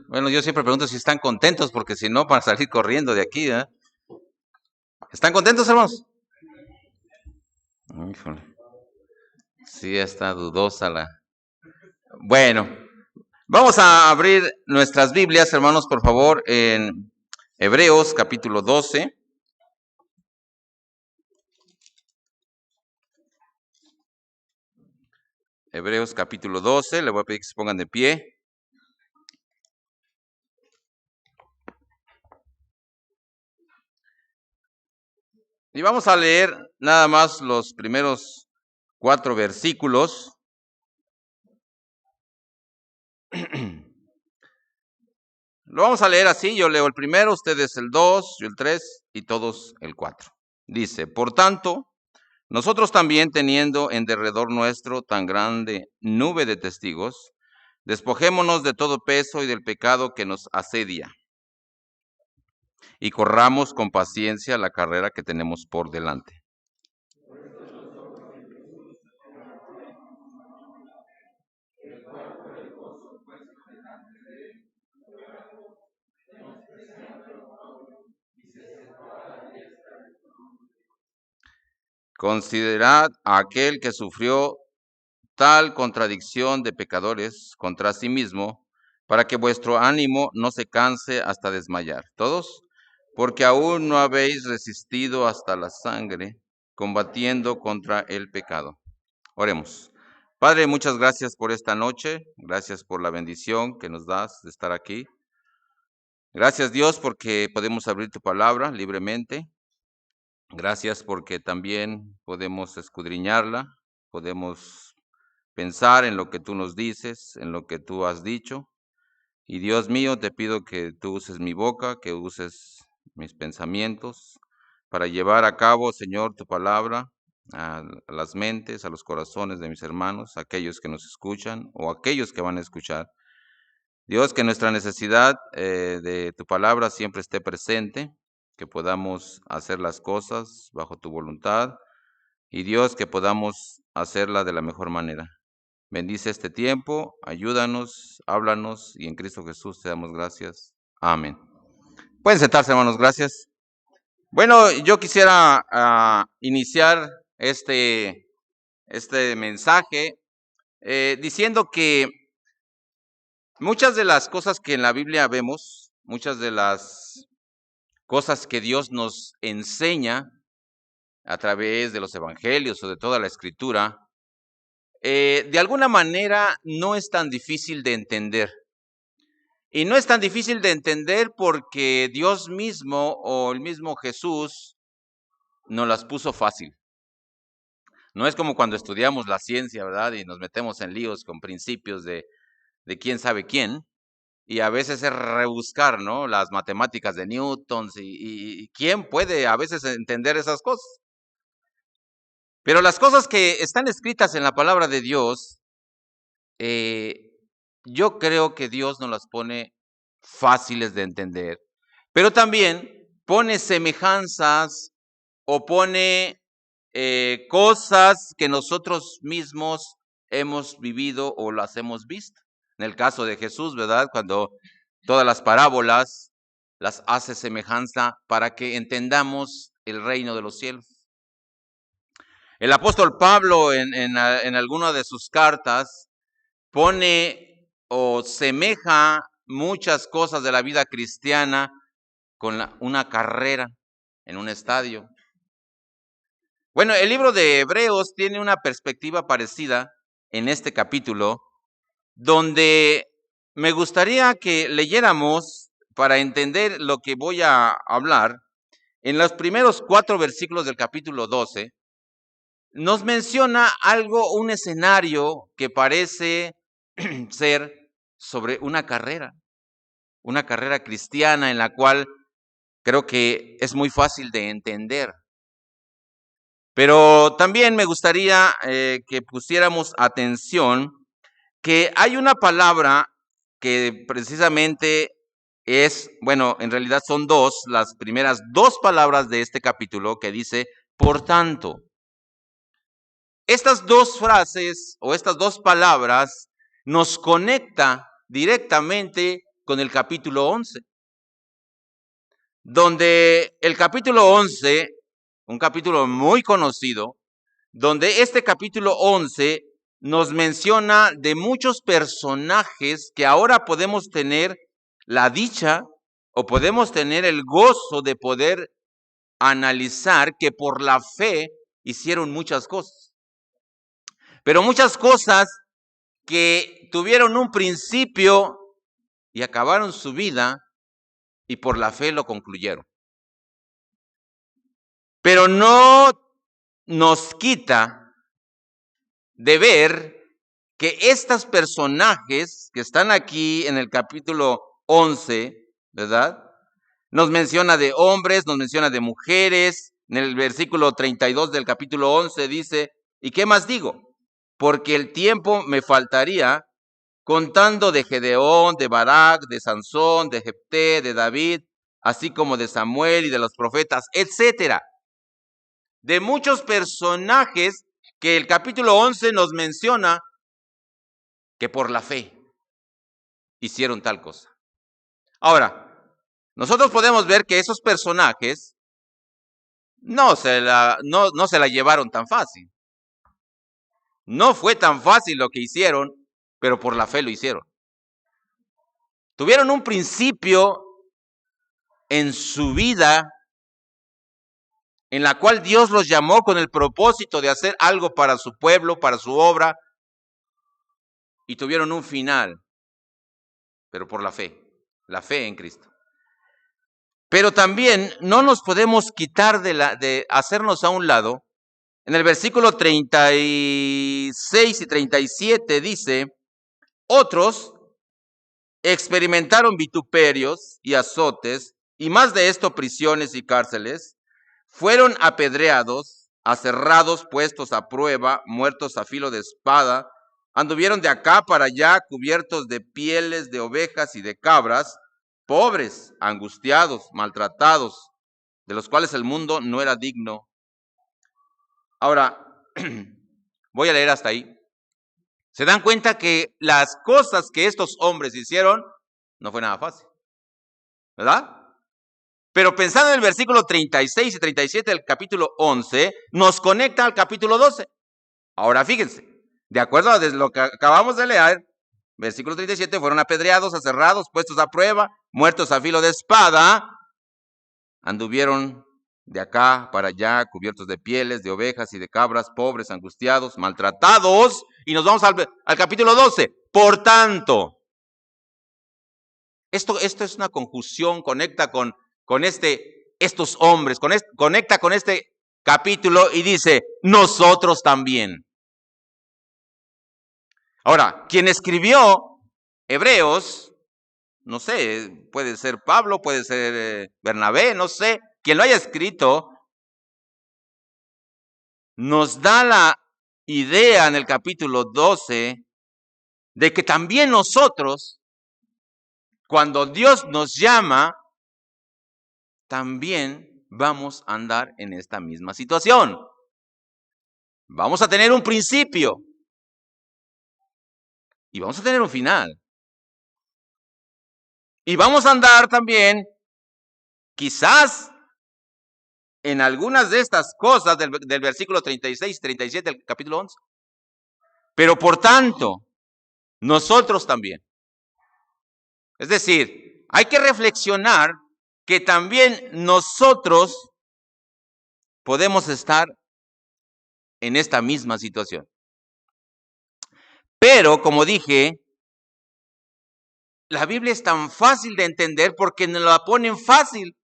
Bueno, yo siempre pregunto si están contentos, porque si no, para salir corriendo de aquí, ¿eh? ¿Están contentos, hermanos? Híjole. Sí, está dudosa la... Bueno, vamos a abrir nuestras Biblias, hermanos, por favor, en Hebreos capítulo 12. Hebreos capítulo 12, le voy a pedir que se pongan de pie. Y vamos a leer nada más los primeros 4 versículos. Lo vamos a leer así, yo leo el primero, ustedes el 2, yo el 3 y todos el 4. Dice, por tanto, nosotros también teniendo en derredor nuestro tan grande nube de testigos, despojémonos de todo peso y del pecado que nos asedia, y corramos con paciencia la carrera que tenemos por delante. Considerad a aquel que sufrió tal contradicción de pecadores contra sí mismo, para que vuestro ánimo no se canse hasta desmayar. ¿Todos? Porque aún no habéis resistido hasta la sangre, combatiendo contra el pecado. Oremos. Padre, muchas gracias por esta noche, gracias por la bendición que nos das de estar aquí. Gracias, Dios, porque podemos abrir tu palabra libremente. Gracias porque también podemos escudriñarla, podemos pensar en lo que tú nos dices, en lo que tú has dicho. Y Dios mío, te pido que tú uses mi boca, que uses mis pensamientos para llevar a cabo, Señor, tu palabra a las mentes, a los corazones de mis hermanos, aquellos que nos escuchan o aquellos que van a escuchar. Dios, que nuestra necesidad de tu palabra siempre esté presente, que podamos hacer las cosas bajo tu voluntad y Dios, que podamos hacerla de la mejor manera. Bendice este tiempo, ayúdanos, háblanos y en Cristo Jesús te damos gracias. Amén. Pueden sentarse, hermanos, gracias. Bueno, yo quisiera iniciar este mensaje diciendo que muchas de las cosas que en la Biblia vemos, muchas de las cosas que Dios nos enseña a través de los evangelios o de toda la escritura, de alguna manera no es tan difícil de entender. Y no es tan difícil de entender porque Dios mismo o el mismo Jesús nos las puso fácil. No es como cuando estudiamos la ciencia, ¿verdad? Y nos metemos en líos con principios de quién sabe quién. Y a veces es rebuscar, ¿no? Las matemáticas de Newton y quién puede a veces entender esas cosas. Pero las cosas que están escritas en la palabra de Dios, yo creo que Dios nos las pone fáciles de entender, pero también pone semejanzas o pone cosas que nosotros mismos hemos vivido o las hemos visto. En el caso de Jesús, ¿verdad? Cuando todas las parábolas las hace semejanza para que entendamos el reino de los cielos. El apóstol Pablo en alguna de sus cartas pone o semeja muchas cosas de la vida cristiana con una carrera en un estadio. Bueno, el libro de Hebreos tiene una perspectiva parecida en este capítulo, donde me gustaría que leyéramos para entender lo que voy a hablar. En los primeros 4 versículos del capítulo 12, nos menciona algo, un escenario que parece ser sobre una carrera cristiana en la cual creo que es muy fácil de entender. Pero también me gustaría que pusiéramos atención que hay una palabra que precisamente es, bueno, en realidad son las primeras 2 palabras de este capítulo que dice, por tanto. Estas 2 frases o estas 2 palabras nos conecta directamente con el capítulo 11, donde el capítulo 11, un capítulo muy conocido, donde este capítulo 11 nos menciona de muchos personajes que ahora podemos tener la dicha o podemos tener el gozo de poder analizar que por la fe hicieron muchas cosas. Pero muchas cosas que tuvieron un principio y acabaron su vida y por la fe lo concluyeron. Pero no nos quita de ver que estos personajes que están aquí en el capítulo 11, ¿verdad? Nos menciona de hombres, nos menciona de mujeres. En el versículo 32 del capítulo 11 dice, ¿y qué más digo? Porque el tiempo me faltaría contando de Gedeón, de Barak, de Sansón, de Jefté, de David, así como de Samuel y de los profetas, etcétera. De muchos personajes que el capítulo 11 nos menciona que por la fe hicieron tal cosa. Ahora, nosotros podemos ver que esos personajes no se la llevaron tan fácil. No fue tan fácil lo que hicieron, pero por la fe lo hicieron. Tuvieron un principio en su vida en la cual Dios los llamó con el propósito de hacer algo para su pueblo, para su obra, y tuvieron un final, pero por la fe en Cristo. Pero también no nos podemos quitar de hacernos a un lado. En el versículo 36 y 37 dice, otros experimentaron vituperios y azotes, y más de esto prisiones y cárceles, fueron apedreados, aserrados, puestos a prueba, muertos a filo de espada, anduvieron de acá para allá cubiertos de pieles de ovejas y de cabras, pobres, angustiados, maltratados, de los cuales el mundo no era digno. Ahora, voy a leer hasta ahí. Se dan cuenta que las cosas que estos hombres hicieron no fue nada fácil, ¿verdad? Pero pensando en el versículo 36 y 37 del capítulo 11, nos conecta al capítulo 12. Ahora fíjense, de acuerdo a lo que acabamos de leer, versículo 37, fueron apedreados, aserrados, puestos a prueba, muertos a filo de espada, anduvieron de acá para allá, cubiertos de pieles, de ovejas y de cabras, pobres, angustiados, maltratados. Y nos vamos al capítulo 12. Por tanto, esto es una conjunción, conecta con estos hombres, conecta con este capítulo y dice, nosotros también. Ahora, quien escribió Hebreos, no sé, puede ser Pablo, puede ser Bernabé, no sé, quien lo haya escrito, nos da la idea en el capítulo 12 de que también nosotros, cuando Dios nos llama, también vamos a andar en esta misma situación. Vamos a tener un principio y vamos a tener un final. Y vamos a andar también, quizás, en algunas de estas cosas del versículo 36 y 37 del capítulo 11. Pero por tanto, nosotros también. Es decir, hay que reflexionar que también nosotros podemos estar en esta misma situación. Pero, como dije, la Biblia es tan fácil de entender porque nos la ponen fácil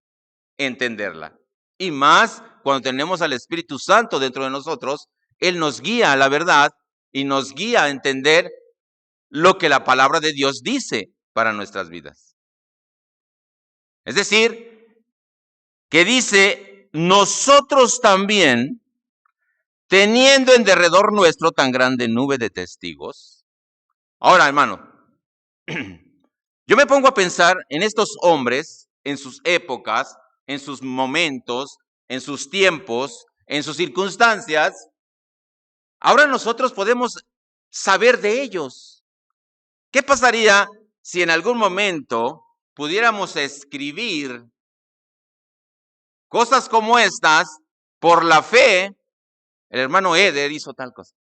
entenderla. Y más cuando tenemos al Espíritu Santo dentro de nosotros, Él nos guía a la verdad y nos guía a entender lo que la palabra de Dios dice para nuestras vidas. Es decir, que dice, nosotros también, teniendo en derredor nuestro tan grande nube de testigos. Ahora, hermano, yo me pongo a pensar en estos hombres, en sus épocas, en sus momentos, en sus tiempos, en sus circunstancias. Ahora nosotros podemos saber de ellos. ¿Qué pasaría si en algún momento pudiéramos escribir cosas como estas, por la fe, el hermano Eder hizo tal cosa.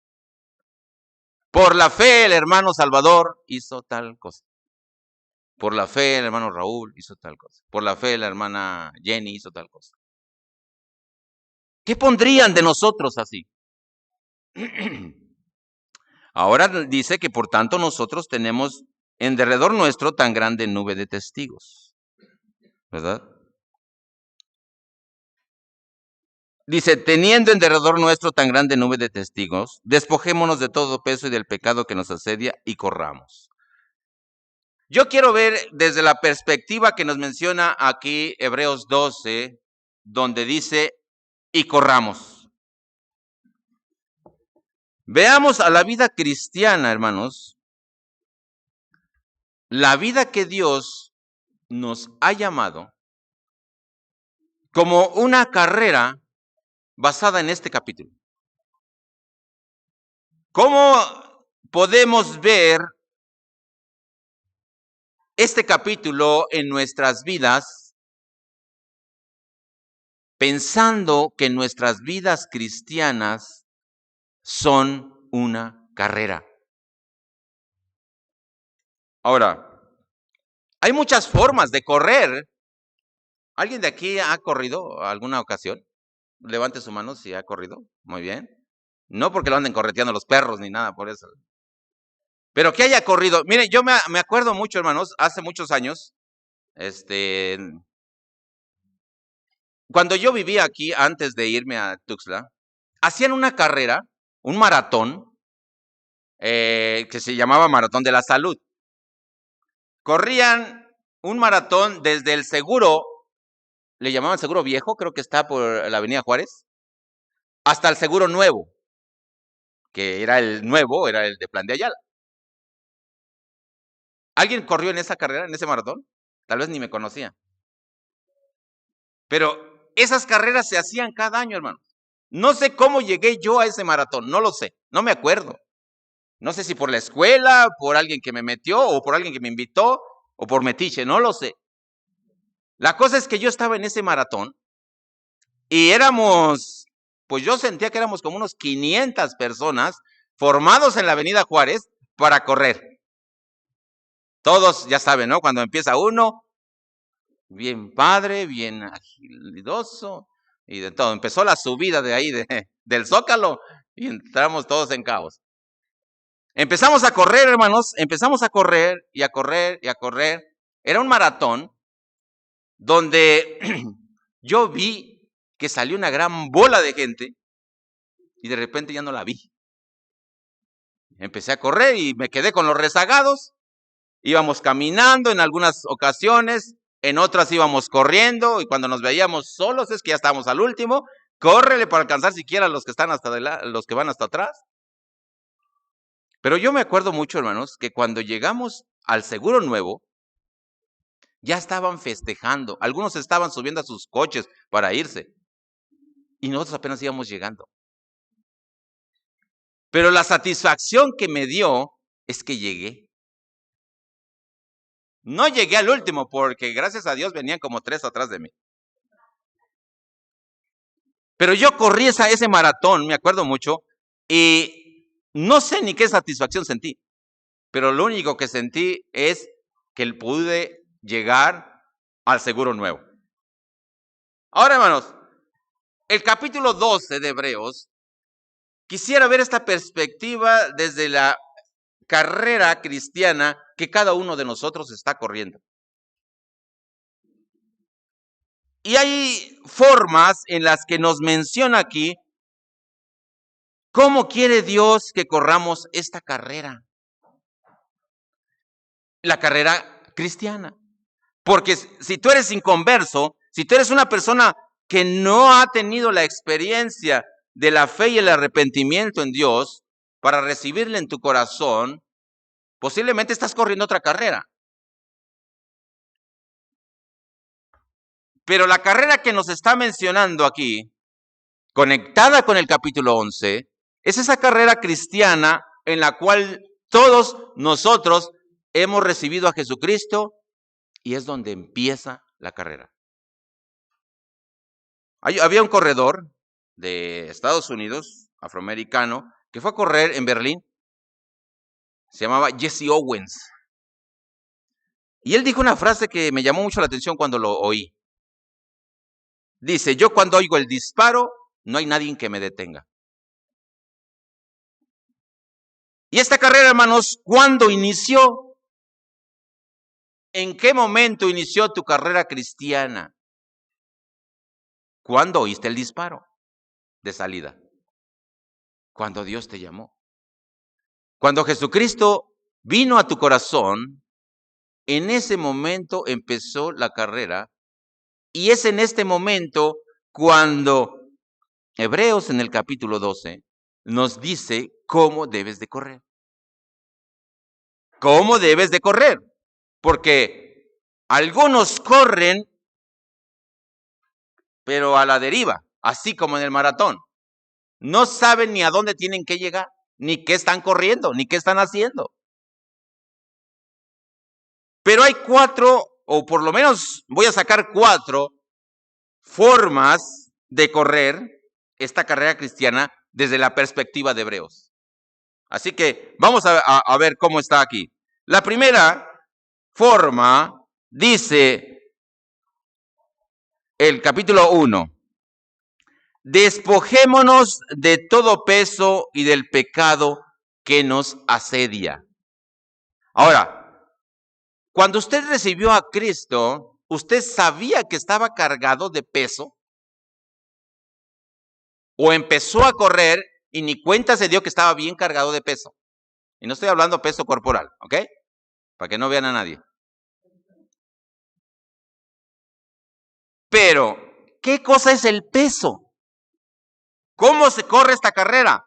Por la fe, el hermano Salvador hizo tal cosa. Por la fe, el hermano Raúl hizo tal cosa. Por la fe, la hermana Jenny hizo tal cosa. ¿Qué pondrían de nosotros así? Ahora dice que por tanto nosotros tenemos en derredor nuestro tan grande nube de testigos. ¿Verdad? Dice, teniendo en derredor nuestro tan grande nube de testigos, despojémonos de todo peso y del pecado que nos asedia y corramos. Yo quiero ver desde la perspectiva que nos menciona aquí Hebreos 12, donde dice, y corramos. Veamos a la vida cristiana, hermanos, la vida que Dios nos ha llamado como una carrera basada en este capítulo. ¿Cómo podemos ver este capítulo en nuestras vidas, pensando que nuestras vidas cristianas son una carrera? Ahora, hay muchas formas de correr. ¿Alguien de aquí ha corrido alguna ocasión? Levante su mano si ha corrido. Muy bien. No porque lo anden correteando los perros ni nada por eso. Pero que haya corrido. Miren, yo me acuerdo mucho, hermanos, hace muchos años, cuando yo vivía aquí, antes de irme a Tuxtla, hacían una carrera, un maratón, que se llamaba Maratón de la Salud. Corrían un maratón desde el Seguro, le llamaban Seguro Viejo, creo que está por la Avenida Juárez, hasta el Seguro Nuevo, que era el nuevo, era el de Plan de Ayala. ¿Alguien corrió en esa carrera, en ese maratón? Tal vez ni me conocía. Pero esas carreras se hacían cada año, hermanos. No sé cómo llegué yo a ese maratón, no lo sé, no me acuerdo. No sé si por la escuela, por alguien que me metió, o por alguien que me invitó, o por metiche, no lo sé. La cosa es que yo estaba en ese maratón y éramos, pues yo sentía que éramos como unos 500 personas formados en la Avenida Juárez para correr. Todos ya saben, ¿no? Cuando empieza uno, bien padre, bien agilidoso y de todo. Empezó la subida de ahí del Zócalo y entramos todos en caos. Empezamos a correr, hermanos, empezamos a correr y a correr y a correr. Era un maratón donde yo vi que salió una gran bola de gente y de repente ya no la vi. Empecé a correr y me quedé con los rezagados. Íbamos caminando en algunas ocasiones, en otras íbamos corriendo y cuando nos veíamos solos es que ya estábamos al último. Córrele para alcanzar siquiera los que están los que van hasta atrás. Pero yo me acuerdo mucho, hermanos, que cuando llegamos al Seguro Nuevo, ya estaban festejando. Algunos estaban subiendo a sus coches para irse. Y nosotros apenas íbamos llegando. Pero la satisfacción que me dio es que llegué. No llegué al último porque gracias a Dios venían como 3 atrás de mí. Pero yo corrí ese maratón, me acuerdo mucho, y no sé ni qué satisfacción sentí. Pero lo único que sentí es que pude llegar al Seguro Nuevo. Ahora, hermanos, el capítulo 12 de Hebreos, quisiera ver esta perspectiva desde la carrera cristiana que cada uno de nosotros está corriendo. Y hay formas en las que nos menciona aquí cómo quiere Dios que corramos esta carrera. La carrera cristiana. Porque si tú eres inconverso, si tú eres una persona que no ha tenido la experiencia de la fe y el arrepentimiento en Dios para recibirle en tu corazón, posiblemente estás corriendo otra carrera. Pero la carrera que nos está mencionando aquí, conectada con el capítulo 11, es esa carrera cristiana en la cual todos nosotros hemos recibido a Jesucristo y es donde empieza la carrera. Había un corredor de Estados Unidos, afroamericano, que fue a correr en Berlín. Se llamaba Jesse Owens. Y él dijo una frase que me llamó mucho la atención cuando lo oí. Dice, yo cuando oigo el disparo, no hay nadie que me detenga. Y esta carrera, hermanos, ¿cuándo inició? ¿En qué momento inició tu carrera cristiana? ¿Cuándo oíste el disparo de salida? Cuando Dios te llamó. Cuando Jesucristo vino a tu corazón, en ese momento empezó la carrera. Y es en este momento cuando Hebreos en el capítulo 12 nos dice cómo debes de correr. ¿Cómo debes de correr? Porque algunos corren, pero a la deriva, así como en el maratón. No saben ni a dónde tienen que llegar, ni qué están corriendo, ni qué están haciendo. Pero hay 4, o por lo menos voy a sacar 4 formas de correr esta carrera cristiana desde la perspectiva de Hebreos. Así que vamos a ver cómo está aquí. La primera forma dice el capítulo 1. Despojémonos de todo peso y del pecado que nos asedia. Ahora, cuando usted recibió a Cristo, ¿usted sabía que estaba cargado de peso? ¿O empezó a correr y ni cuenta se dio que estaba bien cargado de peso? Y no estoy hablando peso corporal, ¿ok? Para que no vean a nadie. Pero, ¿qué cosa es el peso? ¿Cómo se corre esta carrera?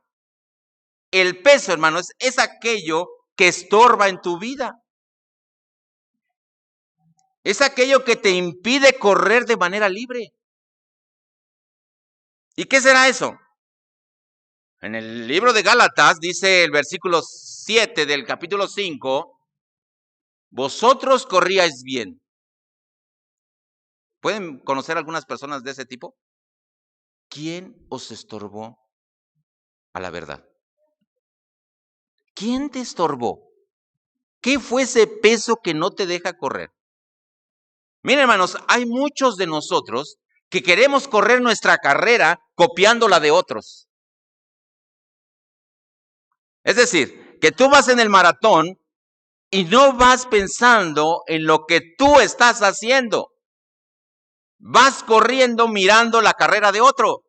El peso, hermano, es aquello que estorba en tu vida. Es aquello que te impide correr de manera libre. ¿Y qué será eso? En el libro de Gálatas dice el versículo 7 del capítulo 5, vosotros corríais bien. ¿Pueden conocer algunas personas de ese tipo? ¿Quién os estorbó a la verdad? ¿Quién te estorbó? ¿Qué fue ese peso que no te deja correr? Miren, hermanos, hay muchos de nosotros que queremos correr nuestra carrera copiando la de otros. Es decir, que tú vas en el maratón y no vas pensando en lo que tú estás haciendo. Vas corriendo mirando la carrera de otro.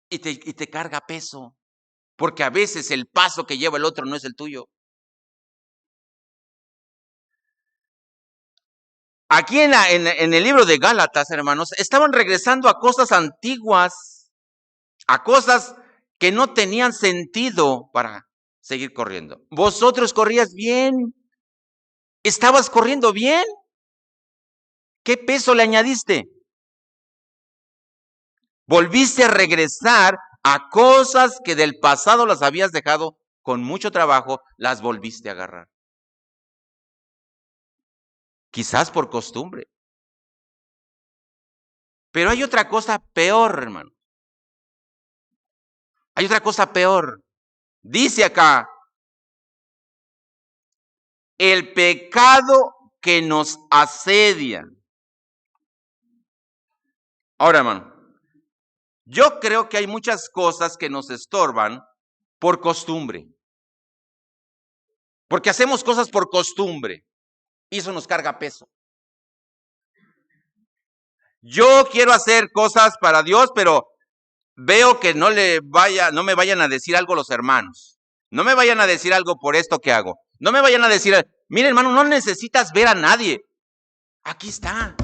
Y te carga peso. Porque a veces el paso que lleva el otro no es el tuyo. Aquí en el libro de Gálatas, hermanos, estaban regresando a cosas antiguas, a cosas que no tenían sentido para seguir corriendo. Vosotros corrías bien. ¿Estabas corriendo bien? ¿Qué peso le añadiste? Volviste a regresar a cosas que del pasado las habías dejado con mucho trabajo, las volviste a agarrar. Quizás por costumbre. Pero hay otra cosa peor, hermano. Hay otra cosa peor. Dice acá, el pecado que nos asedia. Ahora, hermano, yo creo que hay muchas cosas que nos estorban por costumbre. Porque hacemos cosas por costumbre y eso nos carga peso. Yo quiero hacer cosas para Dios, pero veo que no me vayan a decir algo los hermanos. No me vayan a decir algo por esto que hago. No me vayan a decir, mire, hermano, no necesitas ver a nadie. Aquí está.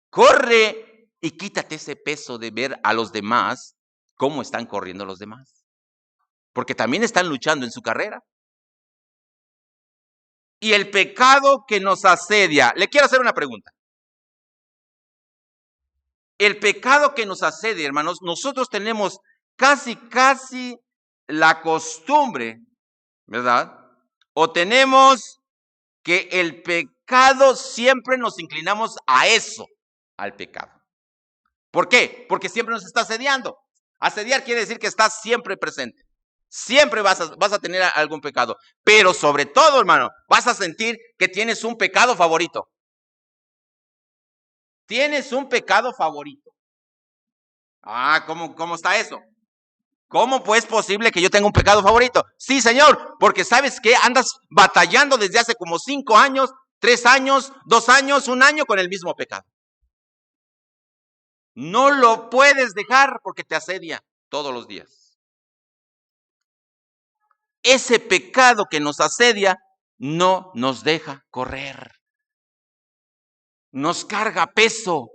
Corre y quítate ese peso de ver a los demás cómo están corriendo los demás. Porque también están luchando en su carrera. Y el pecado que nos asedia. Le quiero hacer una pregunta. El pecado que nos asedia, hermanos, nosotros tenemos casi la costumbre, ¿verdad? O tenemos que el pecado siempre nos inclinamos a eso, al pecado. ¿Por qué? Porque siempre nos está asediando. Asediar quiere decir que estás siempre presente. Siempre vas a tener algún pecado. Pero sobre todo, hermano, vas a sentir que tienes un pecado favorito. Tienes un pecado favorito. ¿Cómo está eso? ¿Cómo pues es posible que yo tenga un pecado favorito? Sí, Señor, porque ¿sabes qué? Andas batallando desde hace como 5 años, 3 años, 2 años, 1 año con el mismo pecado. No lo puedes dejar porque te asedia todos los días. Ese pecado que nos asedia no nos deja correr. Nos carga peso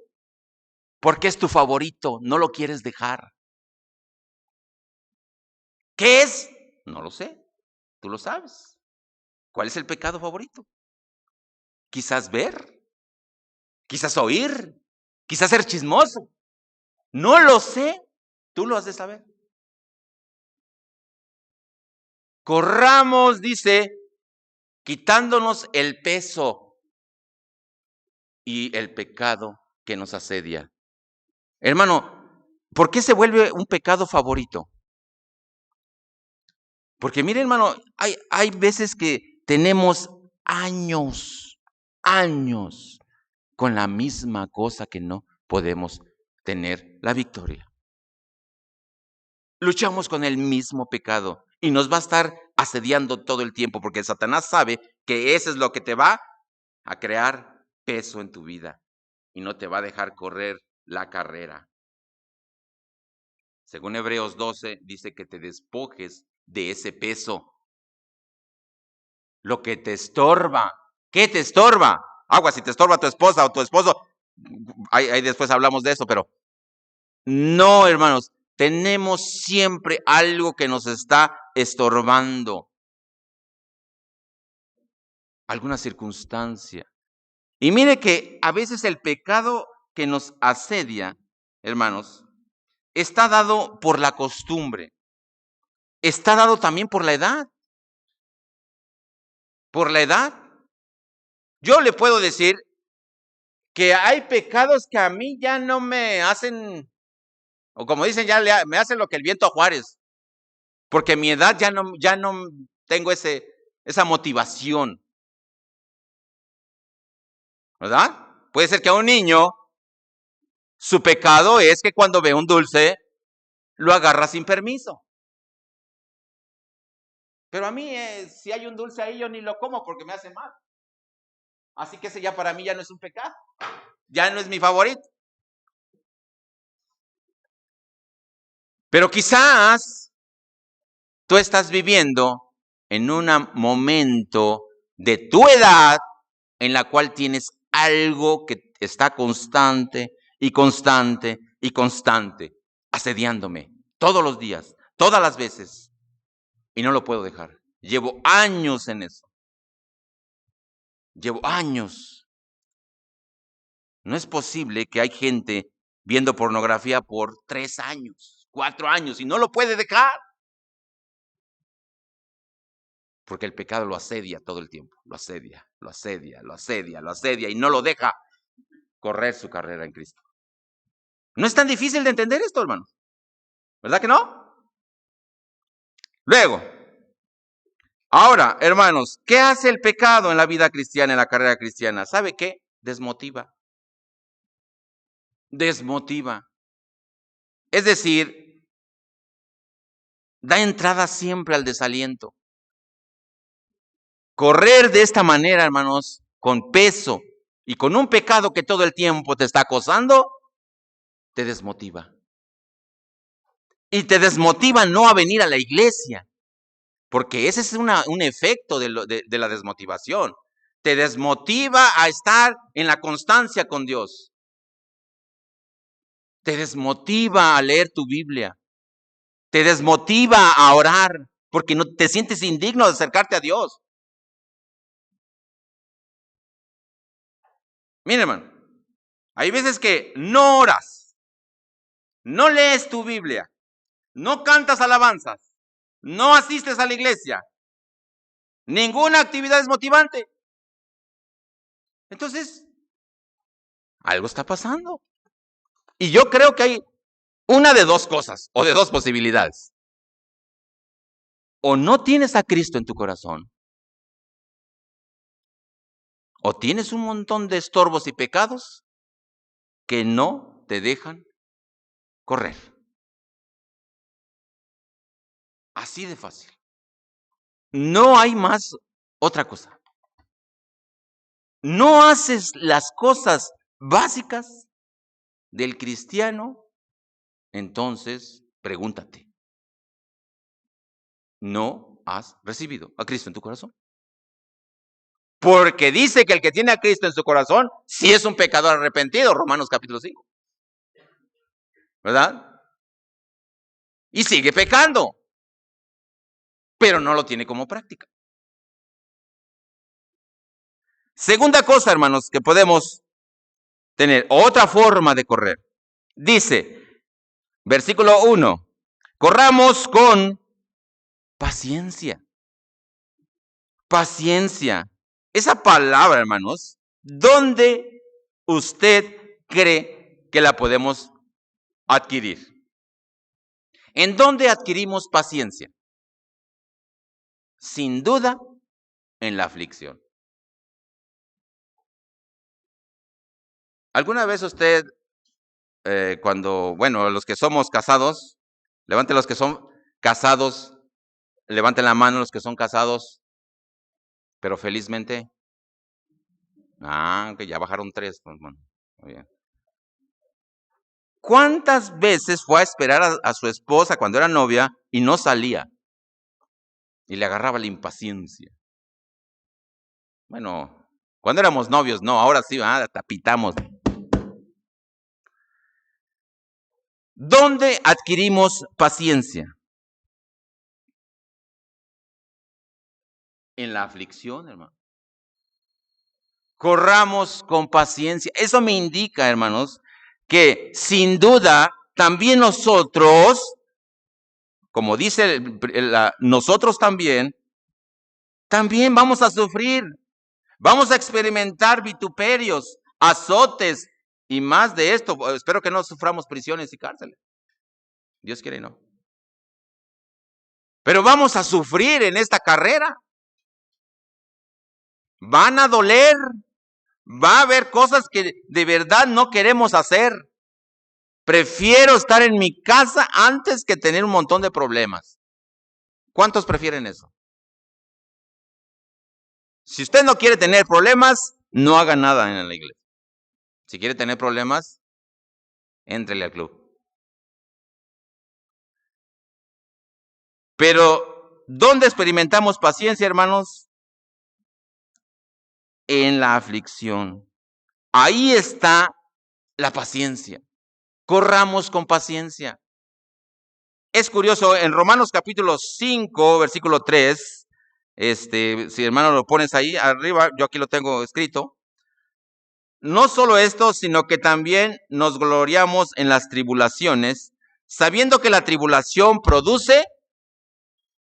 porque es tu favorito, no lo quieres dejar. ¿Qué es? No lo sé, tú lo sabes. ¿Cuál es el pecado favorito? Quizás ver, quizás oír, quizás ser chismoso. No lo sé, tú lo has de saber. Corramos, dice, quitándonos el peso y el pecado que nos asedia. Hermano, ¿por qué se vuelve un pecado favorito? Porque mire, hermano, hay veces que tenemos años con la misma cosa que no podemos tener la victoria. Luchamos con el mismo pecado y nos va a estar asediando todo el tiempo porque Satanás sabe que eso es lo que te va a crear peso en tu vida y no te va a dejar correr la carrera. Según Hebreos 12, dice que te despojes de ese peso. Lo que te estorba. ¿Qué te estorba? Agua, si te estorba tu esposa o tu esposo. Ahí después hablamos de eso, pero no, hermanos. Tenemos siempre algo que nos está estorbando. Alguna circunstancia. Y mire que a veces el pecado que nos asedia, hermanos, está dado por la costumbre. Está dado también por la edad. Por la edad. Yo le puedo decir que hay pecados que a mí ya no me hacen, o como dicen, ya me hacen lo que el viento a Juárez. Porque mi edad ya no tengo esa motivación. ¿Verdad? Puede ser que a un niño, su pecado es que cuando ve un dulce, lo agarra sin permiso. Pero a mí, si hay un dulce ahí, yo ni lo como porque me hace mal. Así que ese ya para mí ya no es un pecado. Ya no es mi favorito. Pero quizás tú estás viviendo en un momento de tu edad en la cual tienes algo que está constante y constante y constante, asediándome todos los días, todas las veces, y no lo puedo dejar. Llevo años en eso. Llevo años. No es posible que hay gente viendo pornografía por 3 años, 4 años, y no lo puede dejar. Porque el pecado lo asedia todo el tiempo. Lo asedia, lo asedia, lo asedia, lo asedia, y no lo deja correr su carrera en Cristo. No es tan difícil de entender esto, hermanos. ¿Verdad que no? Luego, ahora, hermanos, ¿qué hace el pecado en la vida cristiana, en la carrera cristiana? ¿Sabe qué? Desmotiva. Desmotiva. Es decir, da entrada siempre al desaliento. Correr de esta manera, hermanos, con peso y con un pecado que todo el tiempo te está acosando, te desmotiva. Y te desmotiva no a venir a la iglesia, porque ese es un efecto de la desmotivación. Te desmotiva a estar en la constancia con Dios. Te desmotiva a leer tu Biblia. Te desmotiva a orar porque no te sientes indigno de acercarte a Dios. Mira, hermano, hay veces que no oras, no lees tu Biblia, no cantas alabanzas, no asistes a la iglesia, ninguna actividad es motivante. Entonces, algo está pasando. Y yo creo que hay una de dos cosas, o de dos posibilidades. O no tienes a Cristo en tu corazón, o tienes un montón de estorbos y pecados que no te dejan correr. Así de fácil. No hay más otra cosa. No haces las cosas básicas del cristiano, entonces pregúntate, ¿no has recibido a Cristo en tu corazón? Porque dice que el que tiene a Cristo en su corazón, sí es un pecador arrepentido, Romanos capítulo 5. ¿Verdad? Y sigue pecando, pero no lo tiene como práctica. Segunda cosa, hermanos, que podemos tener, otra forma de correr. Dice, versículo 1, corramos con paciencia. Paciencia. Esa palabra, hermanos, ¿dónde usted cree que la podemos adquirir? ¿En dónde adquirimos paciencia? Sin duda, en la aflicción. ¿Alguna vez usted, los que somos casados, levanten los que son casados, levanten la mano los que son casados, pero felizmente, que ya bajaron 3, hermano. Muy bien. ¿Cuántas veces fue a esperar a su esposa cuando era novia y no salía? Y le agarraba la impaciencia. Bueno, cuando éramos novios, no, ahora sí, tapitamos. ¿Dónde adquirimos paciencia? En la aflicción, hermano. Corramos con paciencia. Eso me indica, hermanos, que sin duda también nosotros, como dice nosotros también vamos a sufrir, vamos a experimentar vituperios, azotes y más de esto. Espero que no suframos prisiones y cárceles. Dios quiere y no. Pero vamos a sufrir en esta carrera. Van a doler. Va a haber cosas que de verdad no queremos hacer. Prefiero estar en mi casa antes que tener un montón de problemas. ¿Cuántos prefieren eso? Si usted no quiere tener problemas, no haga nada en la iglesia. Si quiere tener problemas, éntrele al club. Pero, ¿dónde experimentamos paciencia, hermanos? En la aflicción. Ahí está la paciencia. Corramos con paciencia. Es curioso, en Romanos capítulo 5, versículo 3, si hermano lo pones ahí arriba, yo aquí lo tengo escrito. No solo esto, sino que también nos gloriamos en las tribulaciones, sabiendo que la tribulación produce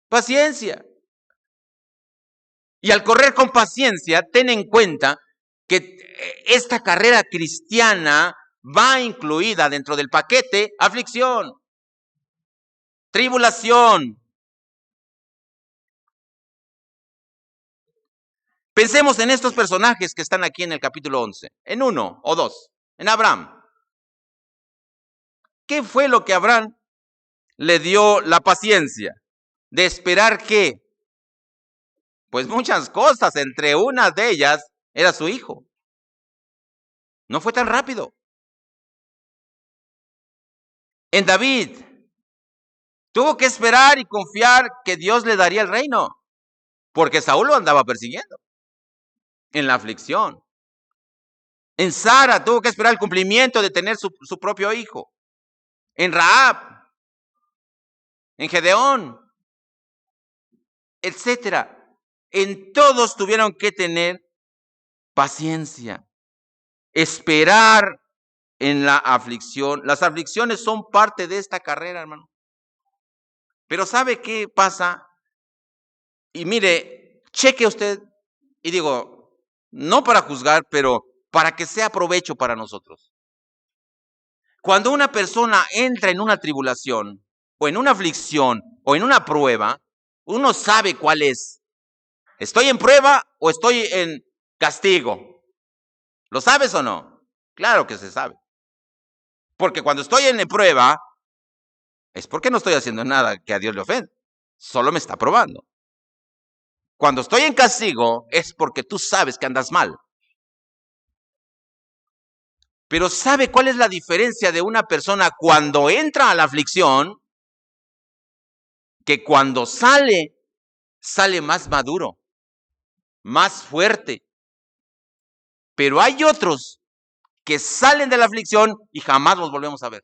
paciencia. Y al correr con paciencia, ten en cuenta que esta carrera cristiana va incluida dentro del paquete aflicción, tribulación. Pensemos en estos personajes que están aquí en el capítulo 11, en 1 o 2, en Abraham. ¿Qué fue lo que Abraham le dio la paciencia? ¿De esperar qué? Pues muchas cosas, entre unas de ellas era su hijo. No fue tan rápido. En David, tuvo que esperar y confiar que Dios le daría el reino, porque Saúl lo andaba persiguiendo en la aflicción. En Sara tuvo que esperar el cumplimiento de tener su propio hijo. En Rahab, en Gedeón, etcétera. En todos tuvieron que tener paciencia, esperar en la aflicción. Las aflicciones son parte de esta carrera, hermano. Pero ¿sabe qué pasa? Y mire, cheque usted, y digo, no para juzgar, pero para que sea provecho para nosotros. Cuando una persona entra en una tribulación, o en una aflicción, o en una prueba, uno sabe cuál es. ¿Estoy en prueba o estoy en castigo? ¿Lo sabes o no? Claro que se sabe. Porque cuando estoy en prueba, es porque no estoy haciendo nada que a Dios le ofenda. Solo me está probando. Cuando estoy en castigo, es porque tú sabes que andas mal. Pero ¿sabe cuál es la diferencia de una persona cuando entra a la aflicción? Que cuando sale más maduro, más fuerte. Pero hay otros que salen de la aflicción y jamás los volvemos a ver.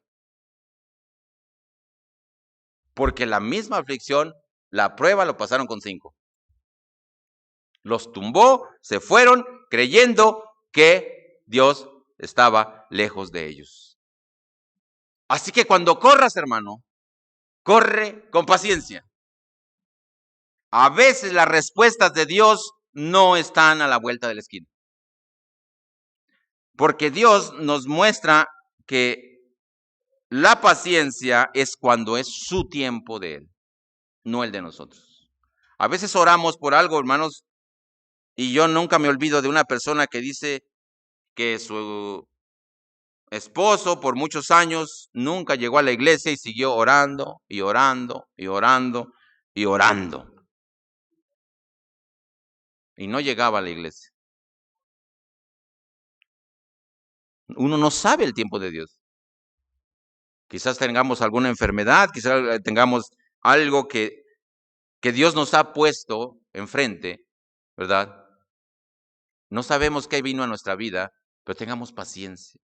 Porque la misma aflicción, la prueba lo pasaron con 5. Los tumbó, se fueron creyendo que Dios estaba lejos de ellos. Así que cuando corras, hermano, corre con paciencia. A veces las respuestas de Dios no están a la vuelta de la esquina. Porque Dios nos muestra que la paciencia es cuando es su tiempo de Él, no el de nosotros. A veces oramos por algo, hermanos, y yo nunca me olvido de una persona que dice que su esposo por muchos años nunca llegó a la iglesia y siguió orando y orando y orando y orando. Y no llegaba a la iglesia. Uno no sabe el tiempo de Dios. Quizás tengamos alguna enfermedad, quizás tengamos algo que Dios nos ha puesto enfrente, ¿verdad? No sabemos qué vino a nuestra vida, pero tengamos paciencia.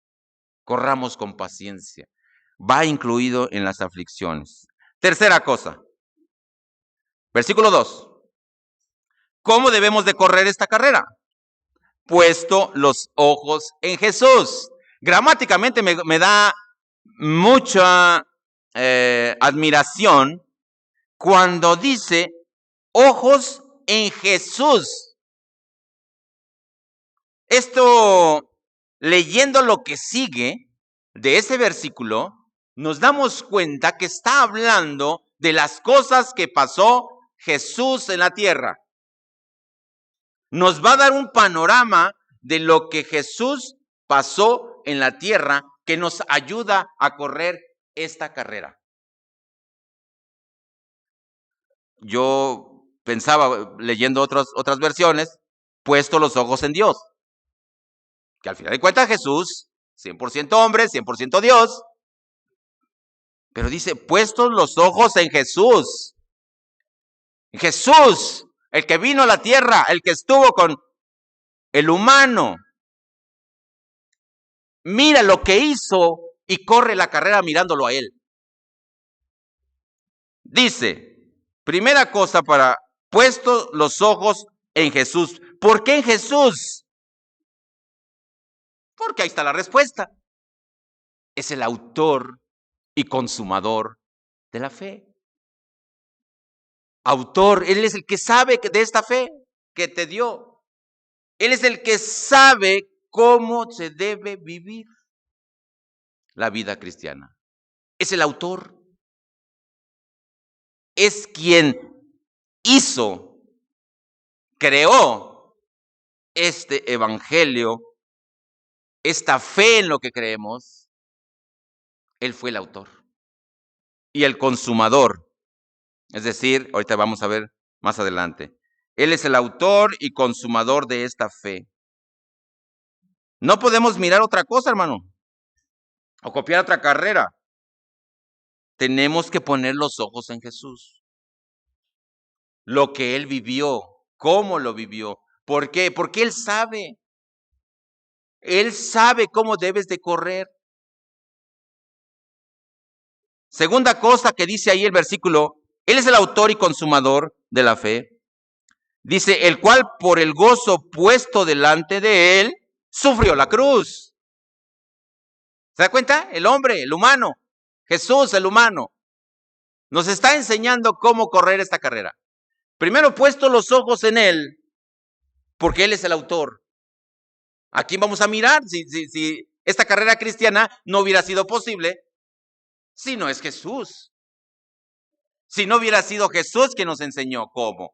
Corramos con paciencia. Va incluido en las aflicciones. Tercera cosa. Versículo 2. ¿Cómo debemos de correr esta carrera? Puesto los ojos en Jesús. Gramáticamente me da mucha admiración cuando dice ojos en Jesús. Esto, leyendo lo que sigue de ese versículo, nos damos cuenta que está hablando de las cosas que pasó Jesús en la tierra. Nos va a dar un panorama de lo que Jesús pasó en la tierra que nos ayuda a correr esta carrera. Yo pensaba, leyendo otras versiones, puesto los ojos en Dios. Que al final de cuentas Jesús, 100% hombre, 100% Dios. Pero dice, puestos los ojos en Jesús. Jesús, el que vino a la tierra, el que estuvo con el humano. Mira lo que hizo y corre la carrera mirándolo a él. Dice, primera cosa para puestos los ojos en Jesús. ¿Por qué en Jesús? Porque ahí está la respuesta. Es el autor y consumador de la fe. Autor, Él es el que sabe de esta fe que te dio. Él es el que sabe cómo se debe vivir la vida cristiana. Es el autor. Es quien hizo, creó este evangelio, esta fe en lo que creemos. Él fue el autor y el consumador. Es decir, ahorita vamos a ver más adelante. Él es el autor y consumador de esta fe. No podemos mirar otra cosa, hermano, o copiar otra carrera. Tenemos que poner los ojos en Jesús. Lo que Él vivió, cómo lo vivió. ¿Por qué? Porque Él sabe. Él sabe cómo debes de correr. Segunda cosa que dice ahí el versículo, Él es el autor y consumador de la fe. Dice, el cual por el gozo puesto delante de Él, sufrió la cruz. ¿Se da cuenta? El hombre, el humano. Jesús, el humano. Nos está enseñando cómo correr esta carrera. Primero, puesto los ojos en Él, porque Él es el autor. ¿A quién vamos a mirar si esta carrera cristiana no hubiera sido posible si no es Jesús? Si no hubiera sido Jesús quien nos enseñó cómo.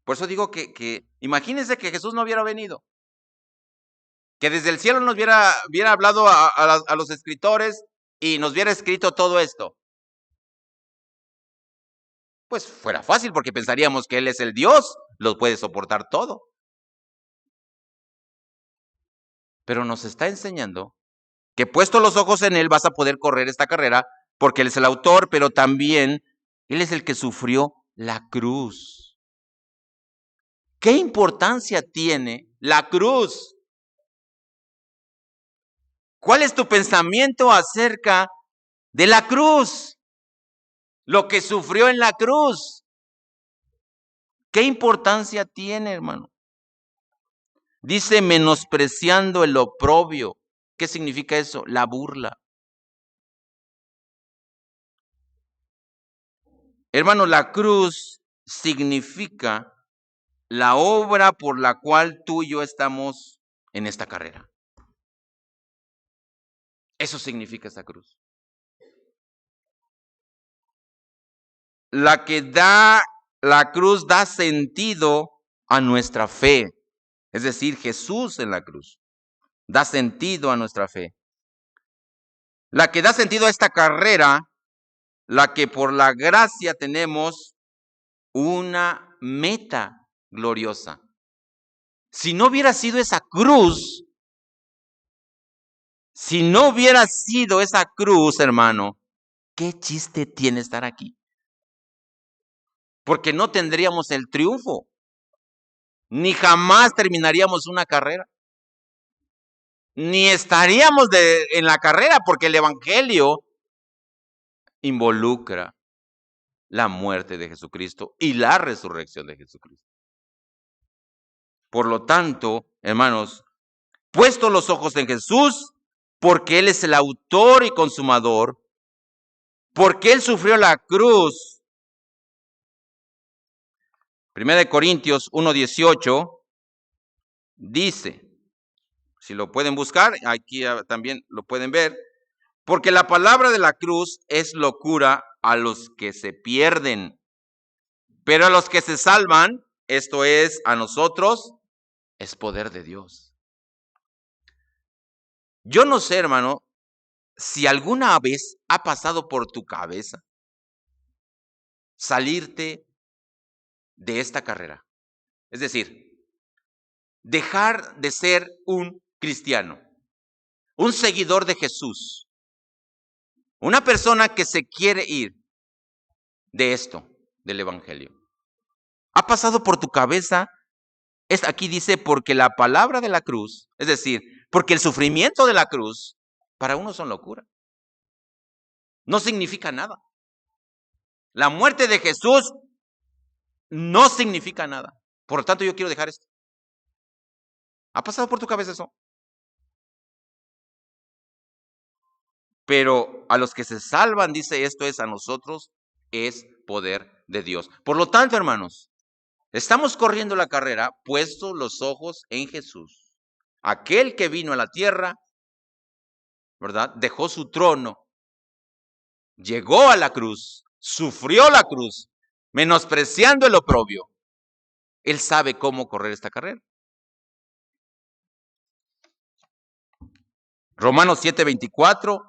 Por eso digo que imagínense que Jesús no hubiera venido. Que desde el cielo nos hubiera hablado a los escritores y nos hubiera escrito todo esto. Pues fuera fácil porque pensaríamos que Él es el Dios, lo puede soportar todo. Pero nos está enseñando que puesto los ojos en Él vas a poder correr esta carrera porque Él es el autor, pero también Él es el que sufrió la cruz. ¿Qué importancia tiene la cruz? ¿Cuál es tu pensamiento acerca de la cruz? Lo que sufrió en la cruz. ¿Qué importancia tiene, hermano? Dice menospreciando el oprobio. ¿Qué significa eso? La burla. Hermano, la cruz significa la obra por la cual tú y yo estamos en esta carrera. Eso significa esa cruz. La cruz da sentido a nuestra fe. Es decir, Jesús en la cruz da sentido a nuestra fe. La que da sentido a esta carrera, la que por la gracia tenemos una meta gloriosa. Si no hubiera sido esa cruz, hermano, ¿qué chiste tiene estar aquí? Porque no tendríamos el triunfo, ni jamás terminaríamos una carrera, ni estaríamos en la carrera, porque el Evangelio involucra la muerte de Jesucristo y la resurrección de Jesucristo. Por lo tanto, hermanos, puesto los ojos en Jesús, porque Él es el autor y consumador, porque Él sufrió la cruz. 1 Corintios 1:18 dice, si lo pueden buscar, aquí también lo pueden ver, porque la palabra de la cruz es locura a los que se pierden, pero a los que se salvan, esto es, a nosotros, es poder de Dios. Yo no sé, hermano, si alguna vez ha pasado por tu cabeza salirte de esta carrera. Es decir, dejar de ser un cristiano, un seguidor de Jesús, una persona que se quiere ir de esto, del Evangelio. ¿Ha pasado por tu cabeza? Aquí dice, porque la palabra de la cruz, es decir, porque el sufrimiento de la cruz, para unos son locura. No significa nada. La muerte de Jesús no significa nada. Por lo tanto, yo quiero dejar esto. ¿Ha pasado por tu cabeza eso? Pero a los que se salvan, dice, esto es a nosotros, es poder de Dios. Por lo tanto, hermanos, estamos corriendo la carrera, puesto los ojos en Jesús. Aquel que vino a la tierra, ¿verdad? Dejó su trono, llegó a la cruz, sufrió la cruz, menospreciando el oprobio. Él sabe cómo correr esta carrera. Romanos 7:24.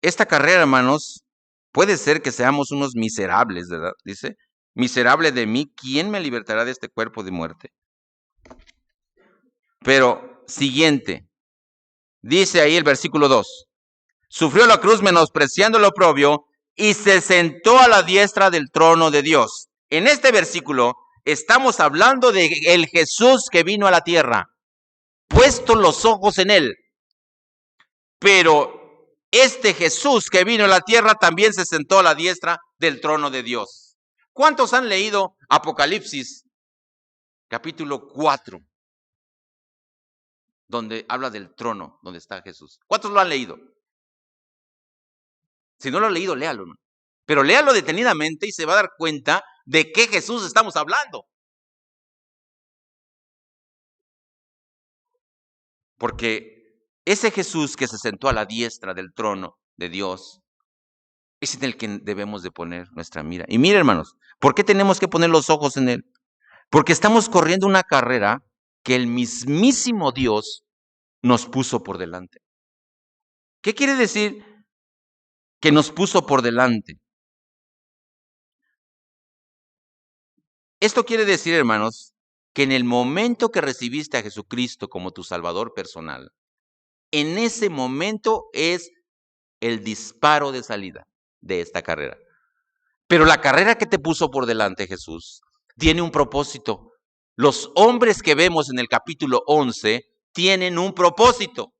Esta carrera, hermanos, puede ser que seamos unos miserables, ¿verdad? Dice, miserable de mí, ¿quién me libertará de este cuerpo de muerte? Pero, siguiente, dice ahí el versículo 2, sufrió la cruz menospreciando el oprobio y se sentó a la diestra del trono de Dios. En este versículo estamos hablando de el Jesús que vino a la tierra, puesto los ojos en él. Pero este Jesús que vino a la tierra también se sentó a la diestra del trono de Dios. ¿Cuántos han leído Apocalipsis capítulo 4? Donde habla del trono donde está Jesús. ¿Cuántos lo han leído? Si no lo han leído, léalo. Pero léalo detenidamente y se va a dar cuenta de qué Jesús estamos hablando. Porque ese Jesús que se sentó a la diestra del trono de Dios es en el que debemos de poner nuestra mira. Y mire, hermanos, ¿por qué tenemos que poner los ojos en él? Porque estamos corriendo una carrera que el mismísimo Dios nos puso por delante. ¿Qué quiere decir que nos puso por delante? Esto quiere decir, hermanos, que en el momento que recibiste a Jesucristo como tu Salvador personal, en ese momento es el disparo de salida de esta carrera. Pero la carrera que te puso por delante Jesús tiene un propósito. Los hombres que vemos en el capítulo 11 tienen un propósito.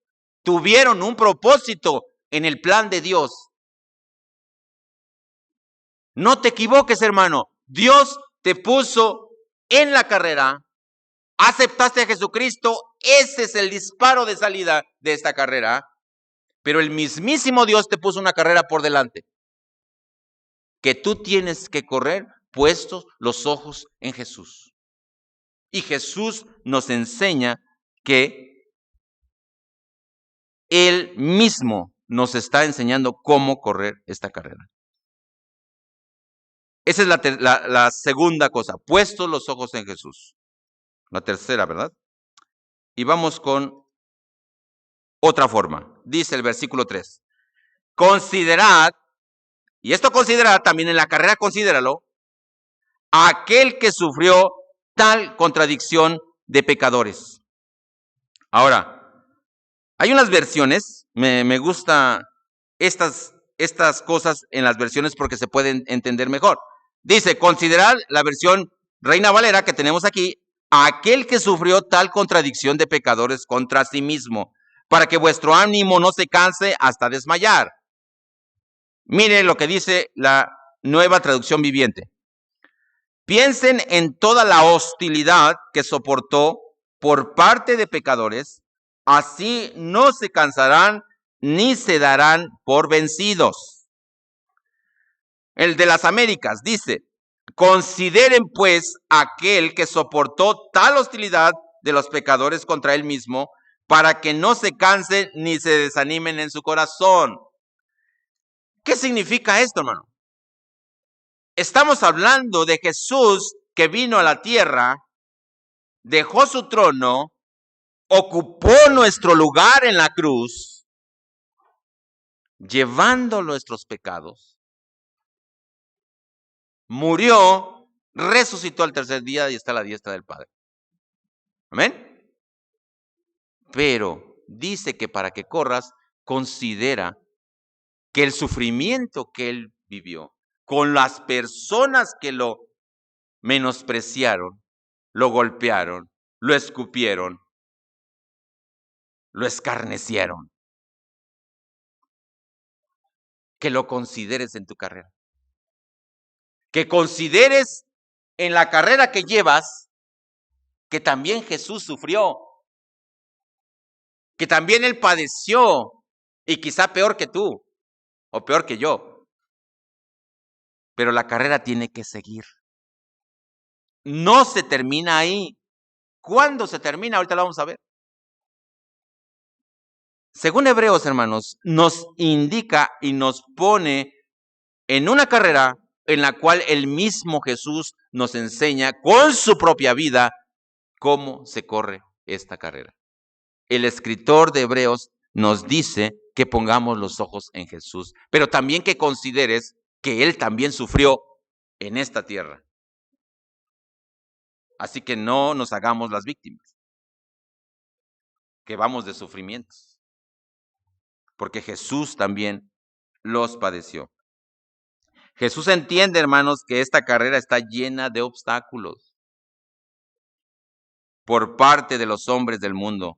Tuvieron un propósito en el plan de Dios. No te equivoques, hermano. Dios te puso en la carrera. Aceptaste a Jesucristo. Ese es el disparo de salida de esta carrera. Pero el mismísimo Dios te puso una carrera por delante, que tú tienes que correr puestos los ojos en Jesús. Y Jesús nos enseña que Él mismo nos está enseñando cómo correr esta carrera. Esa es la segunda cosa, puestos los ojos en Jesús. La tercera, ¿verdad? Y vamos con otra forma. Dice el versículo 3. Considerad, y esto considerad también en la carrera, considéralo, aquel que sufrió tal contradicción de pecadores. Ahora, hay unas versiones, me gusta estas cosas en las versiones porque se pueden entender mejor. Dice, considerad la versión Reina Valera que tenemos aquí, aquel que sufrió tal contradicción de pecadores contra sí mismo, para que vuestro ánimo no se canse hasta desmayar. Mire lo que dice la Nueva Traducción Viviente. Piensen en toda la hostilidad que soportó por parte de pecadores, así no se cansarán ni se darán por vencidos. El de las Américas dice, consideren pues aquel que soportó tal hostilidad de los pecadores contra él mismo, para que no se cansen ni se desanimen en su corazón. ¿Qué significa esto, hermano? Estamos hablando de Jesús que vino a la tierra, dejó su trono, ocupó nuestro lugar en la cruz, llevando nuestros pecados, murió, resucitó al tercer día y está a la diestra del Padre. Amén. Pero dice que para que corras, considera que el sufrimiento que él vivió, con las personas que lo menospreciaron, lo golpearon, lo escupieron, lo escarnecieron, que lo consideres en tu carrera. Que consideres en la carrera que llevas que también Jesús sufrió, que también él padeció, y quizá peor que tú, o peor que yo. Pero la carrera tiene que seguir. No se termina ahí. ¿Cuándo se termina? Ahorita lo vamos a ver. Según Hebreos, hermanos, nos indica y nos pone en una carrera en la cual el mismo Jesús nos enseña con su propia vida cómo se corre esta carrera. El escritor de Hebreos nos dice que pongamos los ojos en Jesús, pero también que consideres que Él también sufrió en esta tierra. Así que no nos hagamos las víctimas, que vamos de sufrimientos, porque Jesús también los padeció. Jesús entiende, hermanos, que esta carrera está llena de obstáculos por parte de los hombres del mundo.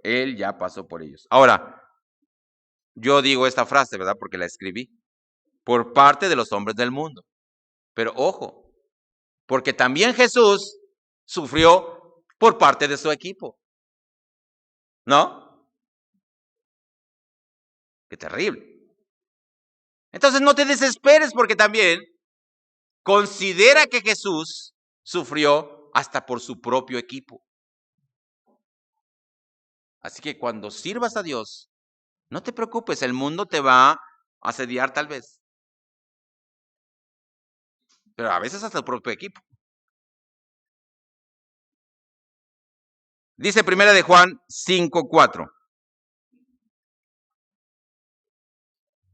Él ya pasó por ellos. Ahora, yo digo esta frase, ¿verdad? Porque la escribí. Por parte de los hombres del mundo. Pero ojo, porque también Jesús sufrió por parte de su equipo. ¿No? Qué terrible. Entonces no te desesperes porque también considera que Jesús sufrió hasta por su propio equipo. Así que cuando sirvas a Dios, no te preocupes, el mundo te va a asediar tal vez. Pero a veces hasta el propio equipo. Dice 1 de Juan 5:4.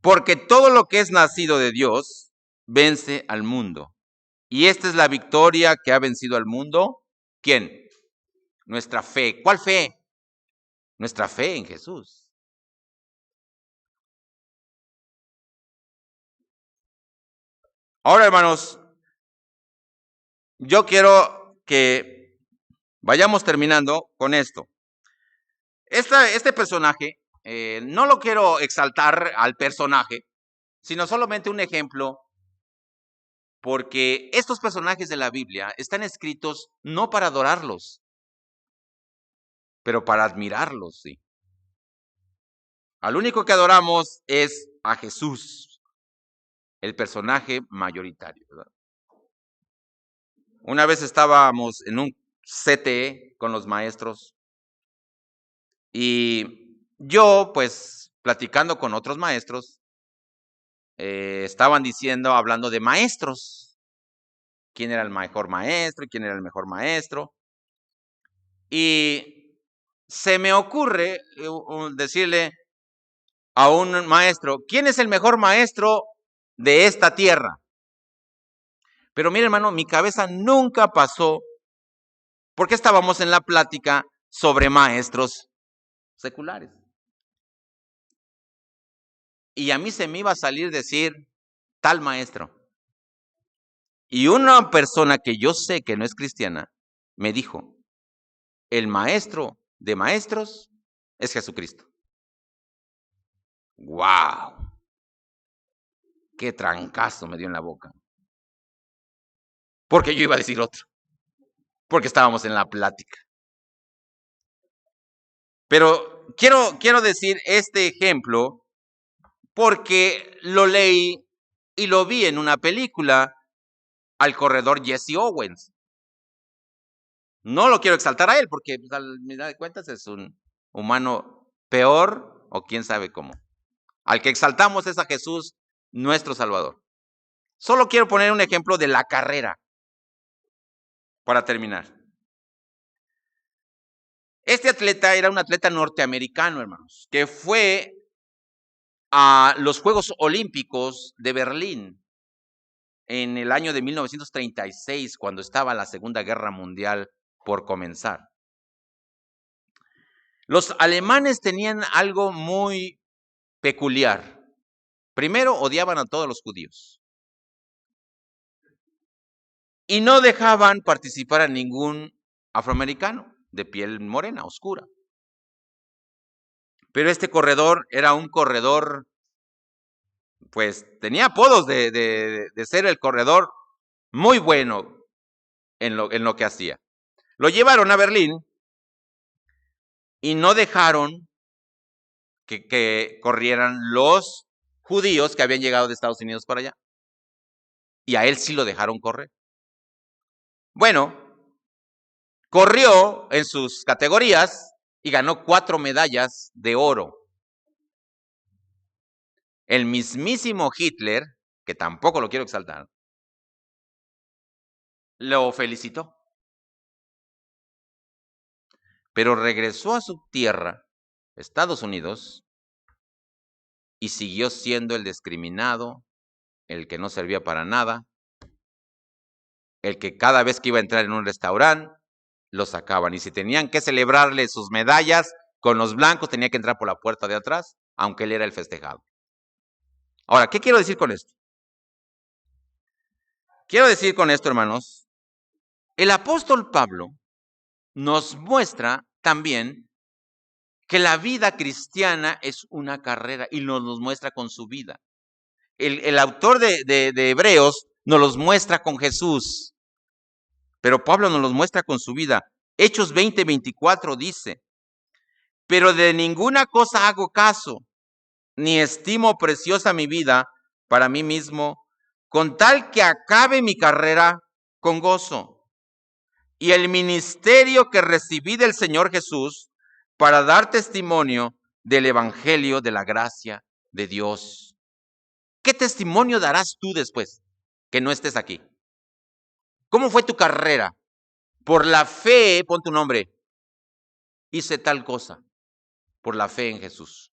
Porque todo lo que es nacido de Dios vence al mundo. Y esta es la victoria que ha vencido al mundo. ¿Quién? Nuestra fe. ¿Cuál fe? Nuestra fe en Jesús. Ahora, hermanos, yo quiero que vayamos terminando con esto. Este personaje, no lo quiero exaltar al personaje, sino solamente un ejemplo, porque estos personajes de la Biblia están escritos no para adorarlos, pero para admirarlos, sí. Al único que adoramos es a Jesús, el personaje mayoritario, ¿verdad? Una vez estábamos en un CTE con los maestros y yo, pues, platicando con otros maestros, estaban hablando de maestros, quién era el mejor maestro y quién era el mejor maestro. Y se me ocurre decirle a un maestro, ¿quién es el mejor maestro de esta tierra? Pero mire, hermano, mi cabeza nunca pasó porque estábamos en la plática sobre maestros seculares. Y a mí se me iba a salir decir tal maestro. Y una persona que yo sé que no es cristiana me dijo, el maestro de maestros es Jesucristo. ¡Wow! ¡Qué trancazo me dio en la boca! Porque yo iba a decir otro. Porque estábamos en la plática. Pero quiero decir este ejemplo porque lo leí y lo vi en una película al corredor Jesse Owens. No lo quiero exaltar a él porque pues, al final de cuentas es un humano peor o quién sabe cómo. Al que exaltamos es a Jesús, nuestro Salvador. Solo quiero poner un ejemplo de la carrera para terminar. Este atleta era un atleta norteamericano, hermanos, que fue a los Juegos Olímpicos de Berlín en el año de 1936, cuando estaba la Segunda Guerra Mundial por comenzar. Los alemanes tenían algo muy peculiar. Primero, odiaban a todos los judíos. Y no dejaban participar a ningún afroamericano de piel morena, oscura. Pero este corredor era un corredor, pues tenía apodos de ser el corredor muy bueno en lo que hacía. Lo llevaron a Berlín y no dejaron que corrieran los judíos que habían llegado de Estados Unidos para allá. Y a él sí lo dejaron correr. Bueno, corrió en sus categorías y ganó 4 medallas de oro. El mismísimo Hitler, que tampoco lo quiero exaltar, lo felicitó. Pero regresó a su tierra, Estados Unidos, y siguió siendo el discriminado, el que no servía para nada, el que cada vez que iba a entrar en un restaurante, lo sacaban. Y si tenían que celebrarle sus medallas con los blancos, tenía que entrar por la puerta de atrás, aunque él era el festejado. Ahora, ¿qué quiero decir con esto? Quiero decir con esto, hermanos, el apóstol Pablo nos muestra también que la vida cristiana es una carrera y nos los muestra con su vida. El autor de Hebreos nos los muestra con Jesús, pero Pablo nos los muestra con su vida. Hechos 20:24 dice, pero de ninguna cosa hago caso, ni estimo preciosa mi vida, para mí mismo, con tal que acabe mi carrera con gozo y el ministerio que recibí del Señor Jesús para dar testimonio del evangelio de la gracia de Dios. ¿Qué testimonio darás tú después que no estés aquí? ¿Cómo fue tu carrera? Por la fe, pon tu nombre, hice tal cosa, por la fe en Jesús.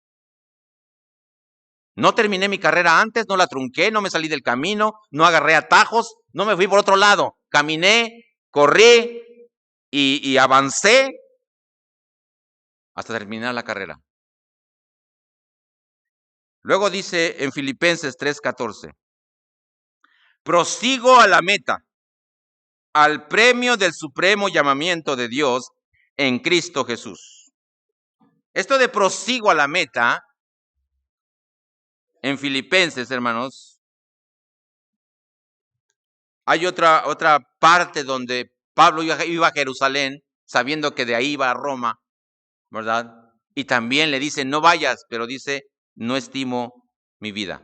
No terminé mi carrera antes, no la trunqué, no me salí del camino, no agarré atajos, no me fui por otro lado. Caminé, corrí y avancé hasta terminar la carrera. Luego dice en Filipenses 3:14, prosigo a la meta, al premio del supremo llamamiento de Dios en Cristo Jesús. Esto de prosigo a la meta, en Filipenses, hermanos, hay otra parte donde Pablo iba a Jerusalén, sabiendo que de ahí iba a Roma, ¿verdad? Y también le dice, no vayas, pero dice, no estimo mi vida.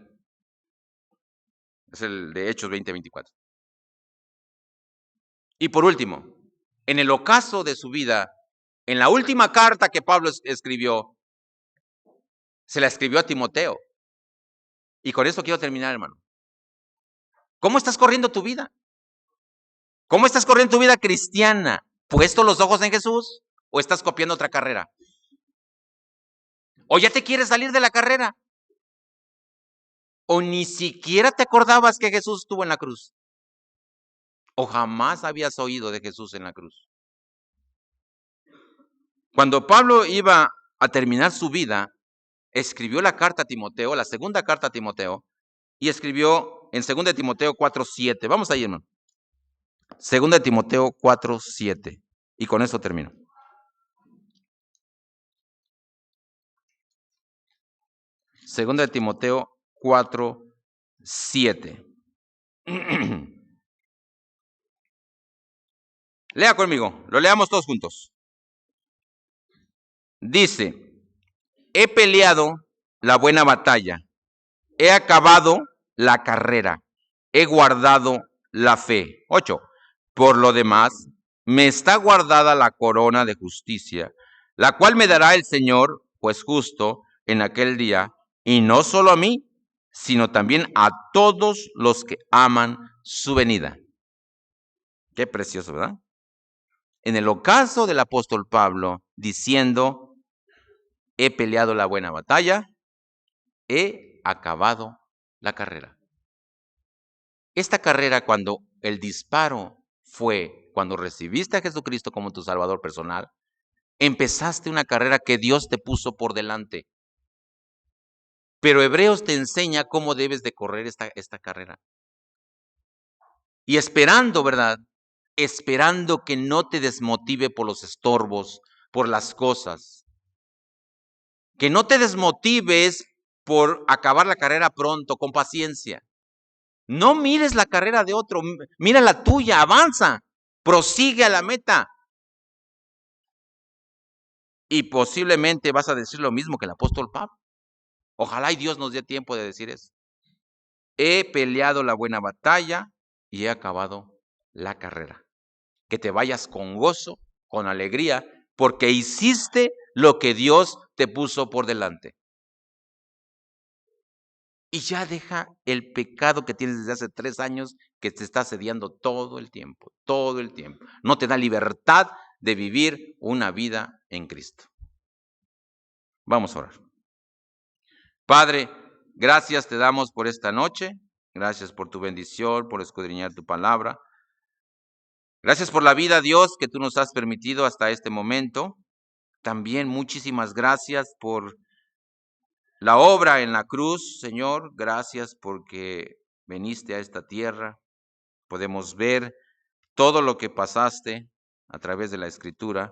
Es el de Hechos 20:24. Y por último, en el ocaso de su vida, en la última carta que Pablo escribió, se la escribió a Timoteo. Y con esto quiero terminar, hermano. ¿Cómo estás corriendo tu vida? ¿Cómo estás corriendo tu vida cristiana? ¿Puesto los ojos en Jesús o estás copiando otra carrera? ¿O ya te quieres salir de la carrera? ¿O ni siquiera te acordabas que Jesús estuvo en la cruz? ¿O jamás habías oído de Jesús en la cruz? Cuando Pablo iba a terminar su vida, escribió la carta a Timoteo, la segunda carta a Timoteo, y escribió en 2 Timoteo 4:7. Vamos ahí, hermano. 2 Timoteo 4:7. Y con eso termino. 2 Timoteo 4:7. Lea conmigo, lo leamos todos juntos. Dice, he peleado la buena batalla, he acabado la carrera, he guardado la fe. 8. Por lo demás, me está guardada la corona de justicia, la cual me dará el Señor, juez justo, en aquel día, y no solo a mí, sino también a todos los que aman su venida. Qué precioso, ¿verdad? En el ocaso del apóstol Pablo, diciendo, he peleado la buena batalla, he acabado la carrera. Esta carrera, cuando el disparo fue cuando recibiste a Jesucristo como tu Salvador personal, empezaste una carrera que Dios te puso por delante. Pero Hebreos te enseña cómo debes de correr esta carrera. Y esperando, ¿verdad? Esperando que no te desmotive por los estorbos, por las cosas. Que no te desmotives por acabar la carrera pronto, con paciencia. No mires la carrera de otro, mira la tuya, avanza, prosigue a la meta. Y posiblemente vas a decir lo mismo que el apóstol Pablo. Ojalá y Dios nos dé tiempo de decir eso. He peleado la buena batalla y he acabado la carrera. Que te vayas con gozo, con alegría, porque hiciste lo que Dios te puso por delante. Y ya deja el pecado que tienes desde hace 3 años que te está asediando todo el tiempo, todo el tiempo. No te da libertad de vivir una vida en Cristo. Vamos a orar. Padre, gracias te damos por esta noche. Gracias por tu bendición, por escudriñar tu palabra. Gracias por la vida, Dios, que tú nos has permitido hasta este momento. También muchísimas gracias por la obra en la cruz, Señor. Gracias porque viniste a esta tierra. Podemos ver todo lo que pasaste a través de la Escritura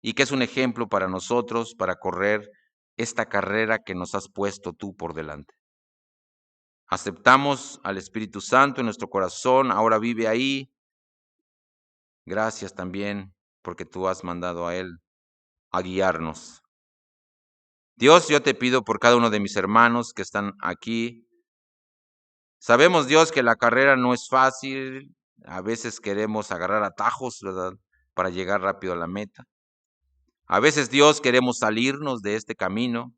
y que es un ejemplo para nosotros para correr esta carrera que nos has puesto tú por delante. Aceptamos al Espíritu Santo en nuestro corazón, ahora vive ahí. Gracias también porque tú has mandado a Él a guiarnos. Dios, yo te pido por cada uno de mis hermanos que están aquí Sabemos, Dios, que la carrera no es fácil. A veces queremos agarrar atajos, ¿verdad? Para llegar rápido a la meta. A veces, Dios, queremos salirnos de este camino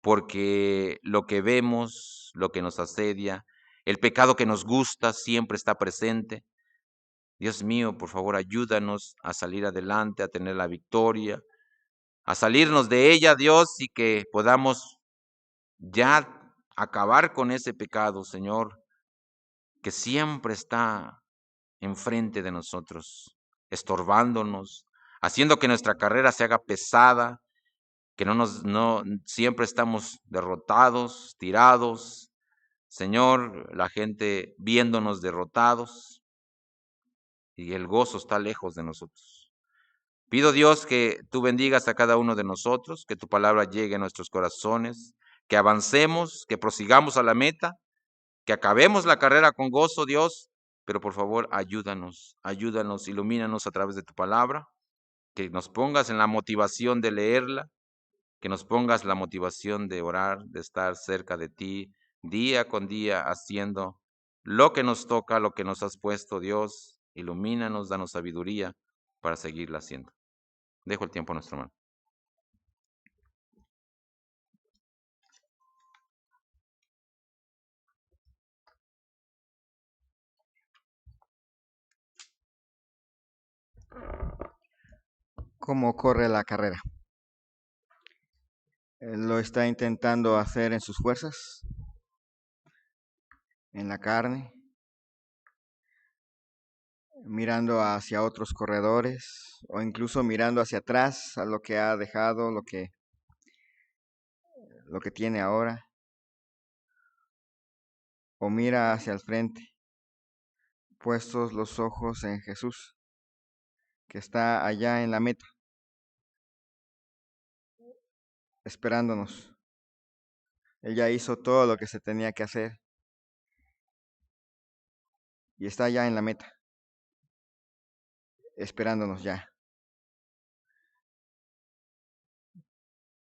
porque lo que vemos, lo que nos asedia, el pecado que nos gusta siempre está presente. Dios mío, por favor, ayúdanos a salir adelante, a tener la victoria, a salirnos de ella, Dios, y que podamos ya acabar con ese pecado, Señor, que siempre está enfrente de nosotros, estorbándonos, haciendo que nuestra carrera se haga pesada, que no siempre estamos derrotados, tirados. Señor, la gente viéndonos derrotados y el gozo está lejos de nosotros. Pido, Dios, que tú bendigas a cada uno de nosotros, que tu palabra llegue a nuestros corazones, que avancemos, que prosigamos a la meta, que acabemos la carrera con gozo, Dios, pero por favor ayúdanos, ilumínanos a través de tu palabra, que nos pongas en la motivación de leerla, que nos pongas la motivación de orar, de estar cerca de ti día con día haciendo lo que nos toca, lo que nos has puesto, Dios. Ilumínanos, danos sabiduría para seguirla haciendo. Dejo el tiempo a nuestro hermano. ¿Cómo corre la carrera? ¿Lo está intentando hacer en sus fuerzas? ¿En la carne? ¿Mirando hacia otros corredores? ¿O incluso mirando hacia atrás a lo que ha dejado, lo que tiene ahora? ¿O mira hacia el frente, puestos los ojos en Jesús, que está allá en la meta, esperándonos? Él ya hizo todo lo que se tenía que hacer y está allá en la meta, esperándonos ya.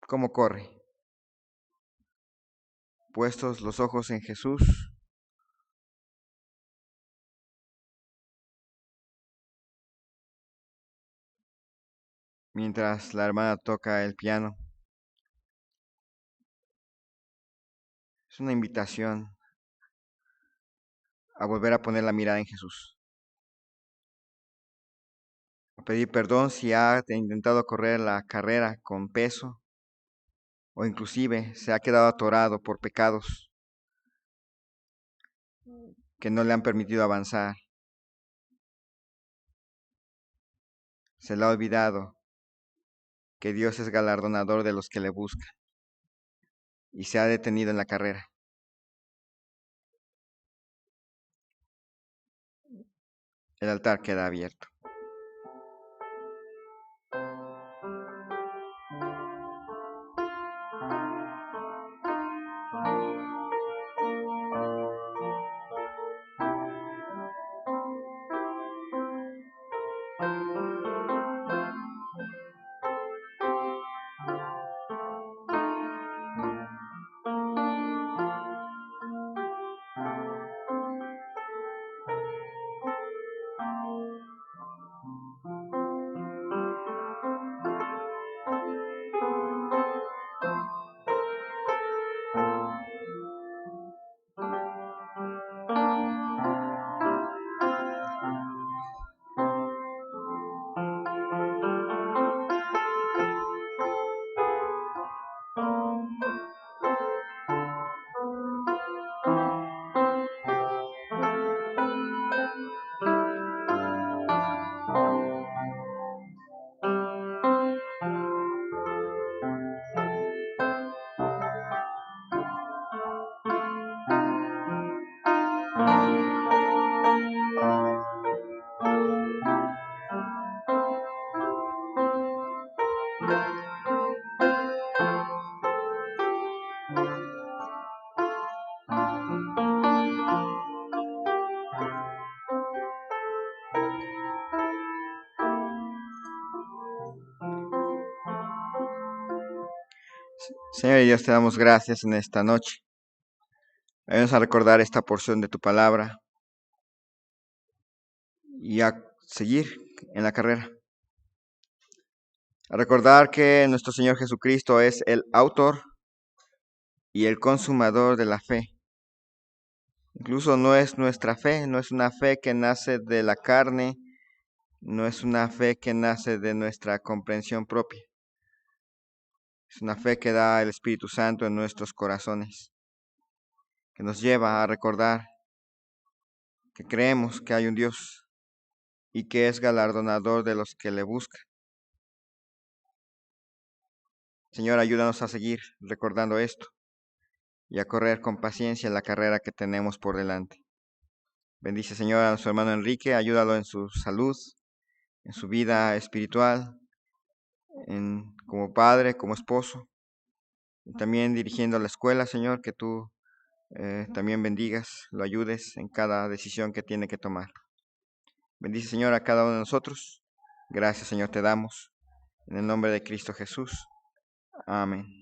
¿Cómo corre? Puestos los ojos en Jesús, mientras la hermana toca el piano. Es una invitación a volver a poner la mirada en Jesús, a pedir perdón si ha intentado correr la carrera con peso o inclusive se ha quedado atorado por pecados que no le han permitido avanzar. Se le ha olvidado que Dios es galardonador de los que le buscan y se ha detenido en la carrera. El altar queda abierto. Señor Dios, te damos gracias en esta noche. Ayúdanos a recordar esta porción de tu palabra y a seguir en la carrera. A recordar que nuestro Señor Jesucristo es el autor y el consumador de la fe. Incluso no es nuestra fe, no es una fe que nace de la carne, no es una fe que nace de nuestra comprensión propia. Es una fe que da el Espíritu Santo en nuestros corazones, que nos lleva a recordar que creemos que hay un Dios y que es galardonador de los que le buscan. Señor, ayúdanos a seguir recordando esto y a correr con paciencia la carrera que tenemos por delante. Bendice, Señor, a nuestro hermano Enrique, ayúdalo en su salud, en su vida espiritual, como padre, como esposo, y también dirigiendo la escuela, Señor, que tú también bendigas, lo ayudes en cada decisión que tiene que tomar. Bendice, Señor, a cada uno de nosotros. Gracias, Señor, te damos. En el nombre de Cristo Jesús. Amén.